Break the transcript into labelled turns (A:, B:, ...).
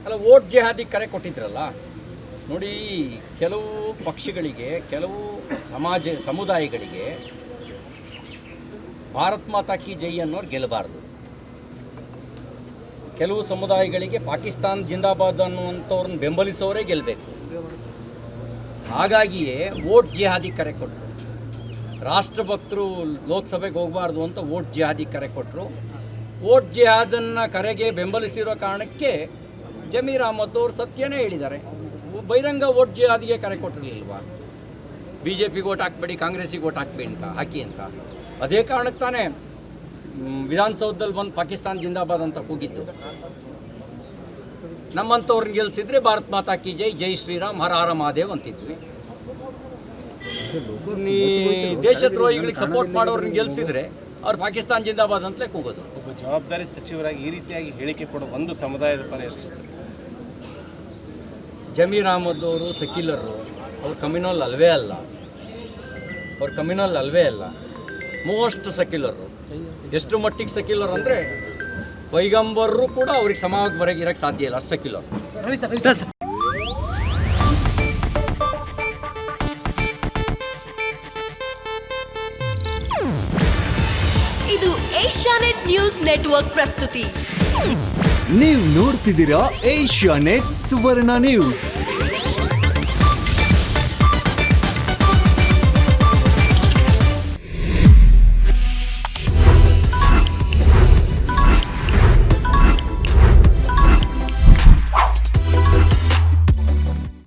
A: ಅಲ್ಲ, ವೋಟ್ ಜಿಹಾದಿ ಕರೆ ಕೊಟ್ಟಿದ್ರಲ್ಲ ನೋಡಿ. ಕೆಲವು ಪಕ್ಷಗಳಿಗೆ, ಕೆಲವು ಸಮುದಾಯಗಳಿಗೆ ಭಾರತ್ ಮಾತಾ ಕಿ ಜೈ ಅನ್ನೋರು ಗೆಲ್ಲಬಾರ್ದು. ಕೆಲವು ಸಮುದಾಯಗಳಿಗೆ ಪಾಕಿಸ್ತಾನ್ ಜಿಂದಾಬಾದ್ ಅನ್ನುವಂಥವ್ರನ್ನ ಬೆಂಬಲಿಸೋರೇ ಗೆಲ್ಲಬೇಕು. ಹಾಗಾಗಿಯೇ ವೋಟ್ ಜಿಹಾದಿ ಕರೆ ಕೊಟ್ಟರು. ರಾಷ್ಟ್ರಭಕ್ತರು ಲೋಕಸಭೆಗೆ ಹೋಗಬಾರ್ದು ಅಂತ ವೋಟ್ ಜಿಹಾದಿ ಕರೆ ಕೊಟ್ಟರು. ವೋಟ್ ಜಿಹಾದನ್ನು ಕರೆಗೆ ಬೆಂಬಲಿಸಿರೋ ಕಾರಣಕ್ಕೆ ಜಮೀರ್ ಅಹ್ಮದ್ ಅವರು ಸತ್ಯನೇ ಹೇಳಿದ್ದಾರೆ. ಬಹಿರಂಗ ವೋಟ್ ಜಿಹಾದಿಗೆ ಕರೆ ಕೊಟ್ಟಿರಲಿಲ್ವಾ? ಬಿ ಜೆ ಪಿಗೆ ವೋಟ್ ಹಾಕಬೇಡಿ, ಕಾಂಗ್ರೆಸ್ಸಿಗೆ ವೋಟ್ ಹಾಕಿ ಅಂತ. ಅದೇ ಕಾರಣಕ್ಕೆ ತಾನೇ ವಿಧಾನಸೌಧದಲ್ಲಿ ಬಂದು ಪಾಕಿಸ್ತಾನ್ ಜಿಂದಾಬಾದ್ ಅಂತ ಕೂಗಿದ್ದು. ನಮ್ಮಂಥವ್ರನ್ನ ಗೆಲ್ಲಿಸಿದ್ರೆ ಭಾರತ್ ಮಾತಾ ಕಿ ಜೈ, ಜೈ ಶ್ರೀರಾಮ್, ಹರ ಹರ ಮಹಾದೇವ್ ಅಂತಿದ್ವಿ. ದೇಶದ್ರೋಹಿಗಳಿಗೆ ಸಪೋರ್ಟ್ ಮಾಡೋರನ್ನ ಗೆಲ್ಲಿಸಿದ್ರೆ ಅವ್ರು ಪಾಕಿಸ್ತಾನ್ ಜಿಂದಾಬಾದ್ ಅಂತಲೇ ಕೂಗೋದು.
B: ಒಬ್ಬ ಜವಾಬ್ದಾರಿ ಸಚಿವರಾಗಿ ಈ ರೀತಿಯಾಗಿ ಹೇಳಿಕೆ ಕೊಡೋ ಒಂದು ಸಮುದಾಯದ ಪರ ಎಷ್ಟು?
A: ಜಮೀರ್ ಅಹ್ಮದ್ ಅವರು ಸೆಕ್ಯುಲರು, ಅವ್ರು ಕಮ್ಯುನಲ್ ಅಲ್ವೇ ಅಲ್ಲ. Most secular. ಎಷ್ಟು ಮಟ್ಟಿಗೆ ಸೆಕ್ಯುಲರ್ ಅಂದರೆ ಪೈಗಂಬರರು ಕೂಡ ಅವ್ರಿಗೆ ಸಮವಾಗಿ ಇರೋಕ್ಕೆ ಸಾಧ್ಯ ಇಲ್ಲ, ಅಷ್ಟು ಸೆಕ್ಯುಲರ್.
C: ಇದು ಏಷ್ಯಾನೆಟ್ ನ್ಯೂಸ್ ನೆಟ್ವರ್ಕ್ ಪ್ರಸ್ತುತಿ.
D: ನೀವು ನೋಡ್ತಿದ್ದೀರಾ ಏಷ್ಯಾನೆಟ್ ಸುವರ್ಣ ನ್ಯೂಸ್.